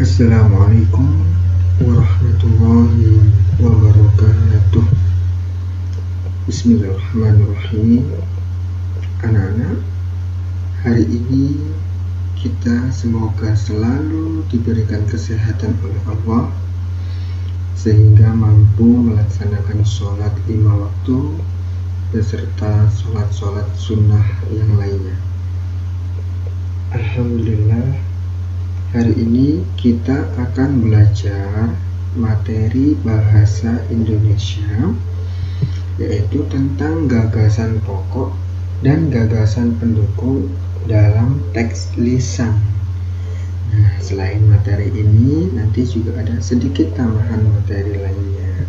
Assalamualaikum warahmatullahi wabarakatuh. Bismillahirrahmanirrahim. Anak-anak, hari ini kita semoga selalu diberikan kesehatan oleh Allah sehingga mampu melaksanakan sholat 5 waktu beserta sholat-sholat sunnah yang lainnya. Alhamdulillah, hari ini kita akan belajar materi bahasa Indonesia, yaitu tentang gagasan pokok dan gagasan pendukung dalam teks lisan. Nah, selain materi ini, nanti juga ada sedikit tambahan materi lainnya.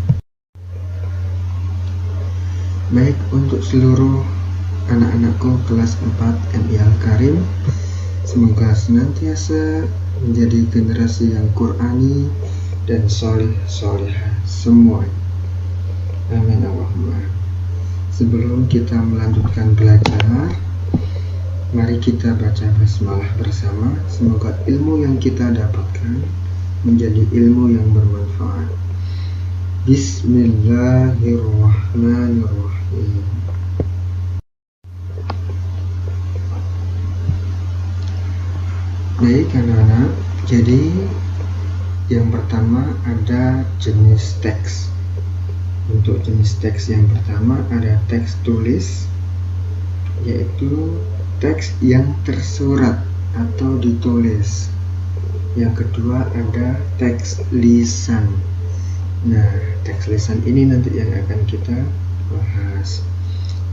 Baik, untuk seluruh anak-anakku kelas 4 MI Al-Karim, semoga senantiasa menjadi generasi yang Qur'ani dan solih-solihah semua. Amin Allahumma. Sebelum kita melanjutkan belajar, mari kita baca basmalah bersama. Semoga ilmu yang kita dapatkan menjadi ilmu yang bermanfaat. Bismillahirrahmanirrahim. Baik anak-anak, jadi yang pertama ada jenis teks. Untuk jenis teks yang pertama ada teks tulis, yaitu teks yang tersurat atau ditulis. Yang kedua ada teks lisan. Nah, teks lisan ini nanti yang akan kita bahas.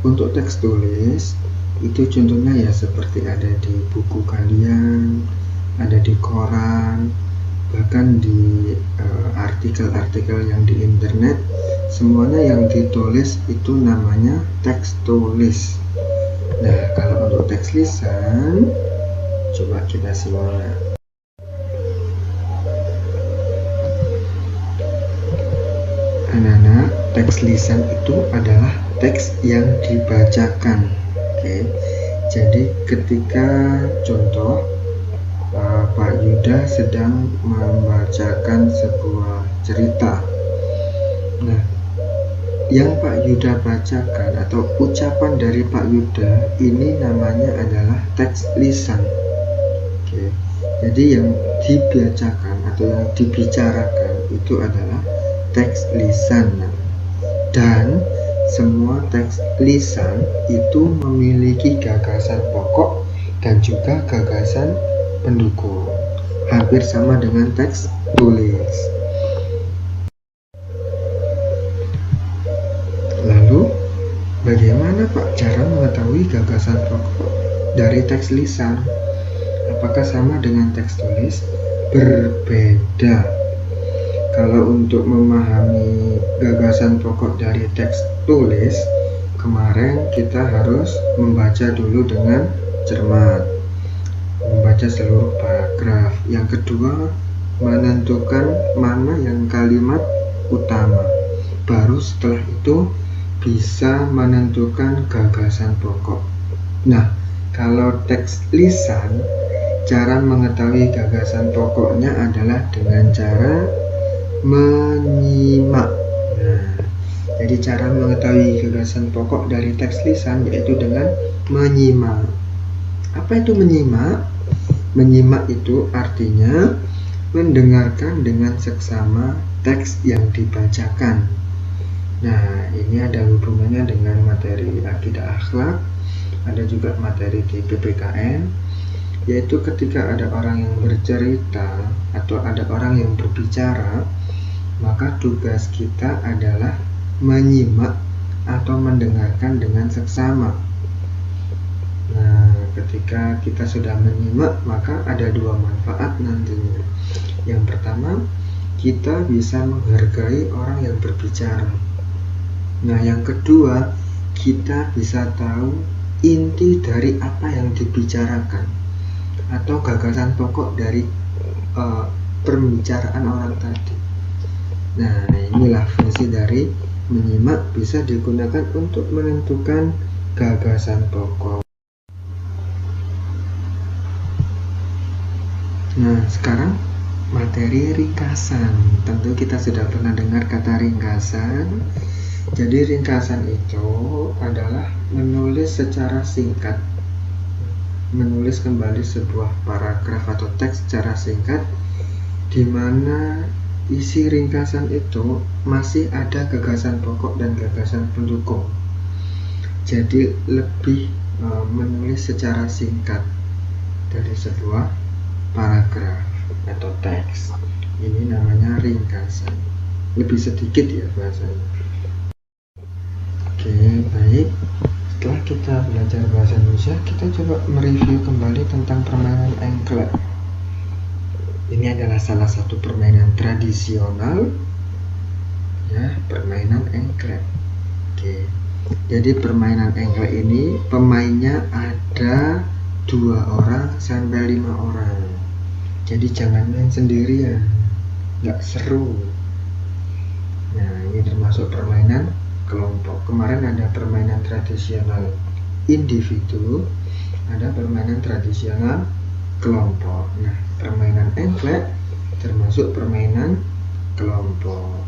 Untuk teks tulis itu contohnya ya seperti ada di buku kalian, ada di koran, bahkan di artikel-artikel yang di internet. Semuanya yang ditulis itu namanya teks tulis. Nah, kalau untuk teks lisan, coba kita simak. Anak-anak, teks lisan itu adalah teks yang dibacakan. Oke, jadi ketika contoh Pak Yuda sedang membacakan sebuah cerita. Nah, yang Pak Yuda bacakan atau ucapan dari Pak Yuda ini namanya adalah teks lisan. Oke, jadi yang dibacakan atau yang dibicarakan itu adalah teks lisan. Dan semua teks lisan itu memiliki gagasan pokok dan juga gagasan pendukung, hampir sama dengan teks tulis. Lalu, bagaimana Pak cara mengetahui gagasan pokok dari teks lisan? Apakah sama dengan teks tulis? Berbeda. Kalau untuk memahami gagasan pokok dari teks tulis, kemarin kita harus membaca dulu dengan cermat, membaca seluruh paragraf. Yang kedua, menentukan mana yang kalimat utama. Baru setelah itu bisa menentukan gagasan pokok. Nah, kalau teks lisan, cara mengetahui gagasan pokoknya adalah dengan cara menyimak. Nah, jadi cara mengetahui gagasan pokok dari teks lisan yaitu dengan menyimak. Apa itu menyimak? Menyimak itu artinya mendengarkan dengan seksama teks yang dibacakan. Nah, ini ada hubungannya dengan materi akidah akhlak, ada juga materi di PPKN, yaitu ketika ada orang yang bercerita atau ada orang yang berbicara, maka tugas kita adalah menyimak atau mendengarkan dengan seksama. Nah, ketika kita sudah menyimak, maka ada dua manfaat nantinya. Yang pertama, kita bisa menghargai orang yang berbicara. Nah, yang kedua, kita bisa tahu inti dari apa yang dibicarakan atau gagasan pokok dari pembicaraan orang tadi. Nah, inilah fungsi dari menyimak, bisa digunakan untuk menentukan gagasan pokok. Nah, sekarang materi ringkasan. Tentu kita sudah pernah dengar kata ringkasan. Jadi ringkasan itu adalah menulis secara singkat, menulis kembali sebuah paragraf atau teks secara singkat, di mana isi ringkasan itu masih ada gagasan pokok dan gagasan pendukung. Jadi lebih menulis secara singkat dari sebuah paragraf atau teks. Ini namanya ringkasan. Lebih sedikit ya bahasanya. Oke, baik. Setelah kita belajar bahasa Indonesia, kita coba mereview kembali tentang permainan engklek. Ini adalah salah satu permainan tradisional, ya, permainan engklek. Oke, jadi permainan engklek ini pemainnya ada 2 orang sampai 5 orang. Jadi jangan main sendirian, nggak seru. Nah, ini termasuk permainan kelompok. Kemarin ada permainan tradisional individu, ada permainan tradisional kelompok. Nah, permainan engklek termasuk permainan kelompok.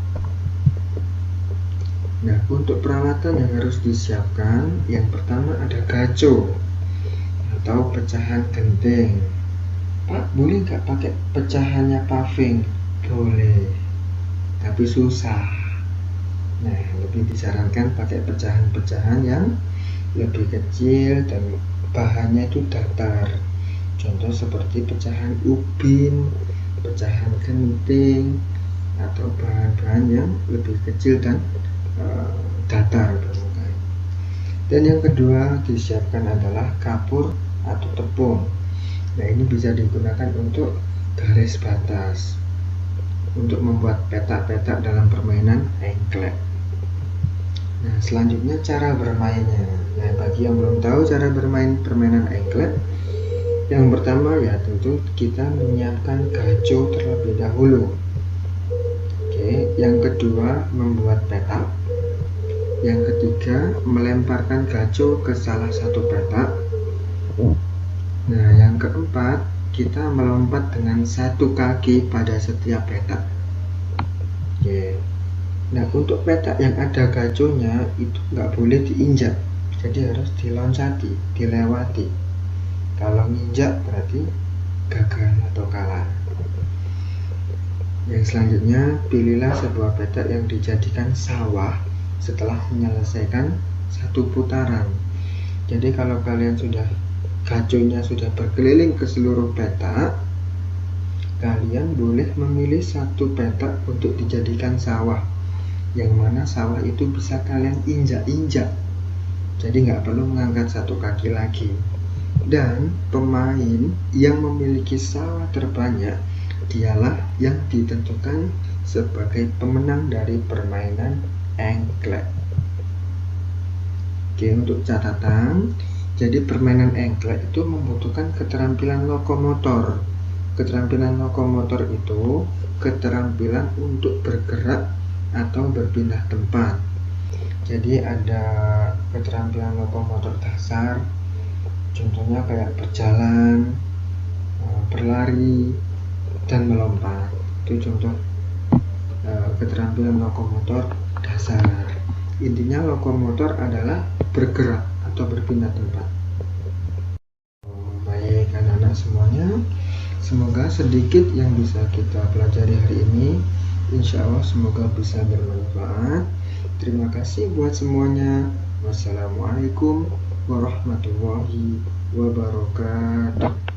Nah, untuk peralatan yang harus disiapkan, yang pertama ada gaco atau pecahan genting. Pak, boleh nggak pakai pecahannya paving? Boleh, tapi susah. Nah, lebih disarankan pakai pecahan-pecahan yang lebih kecil dan bahannya itu datar. Contoh seperti pecahan ubin, pecahan genting, atau bahan-bahan yang lebih kecil dan datar permukaan. Dan yang kedua disiapkan adalah kapur atau tepung. Nah, ini bisa digunakan untuk garis batas, untuk membuat petak-petak dalam permainan engklek. Nah, selanjutnya cara bermainnya. Nah, bagi yang belum tahu cara bermain permainan engklek, yang pertama ya tentu kita menyiapkan gaco terlebih dahulu. Oke, yang kedua membuat petak. Yang ketiga melemparkan gaco ke salah satu petak. Nah, yang keempat kita melompat dengan 1 kaki pada setiap petak. Oke. Nah, untuk petak yang ada gaconya itu nggak boleh diinjak, jadi harus diloncati, dilewati. Kalau nginjak berarti gagal atau kalah. Yang selanjutnya, pilihlah sebuah petak yang dijadikan sawah setelah menyelesaikan 1 putaran. Jadi kalau kalian gaconya sudah berkeliling ke seluruh petak, kalian boleh memilih 1 petak untuk dijadikan sawah, yang mana sawah itu bisa kalian injak-injak, jadi nggak perlu mengangkat 1 kaki lagi. Dan pemain yang memiliki sawah terbanyak dialah yang ditentukan sebagai pemenang dari permainan engklek. Oke, untuk catatan, jadi permainan engklek itu membutuhkan keterampilan lokomotor. Keterampilan lokomotor itu keterampilan untuk bergerak atau berpindah tempat. Jadi ada keterampilan lokomotor dasar, contohnya kayak berjalan, berlari, dan melompat. Itu contoh keterampilan lokomotor dasar. Intinya lokomotor adalah bergerak atau berpindah tempat. Baik anak-anak semuanya, semoga sedikit yang bisa kita pelajari hari ini, insya Allah semoga bisa bermanfaat. Terima kasih buat semuanya. Wassalamualaikum warahmatullahi wabarakatuh.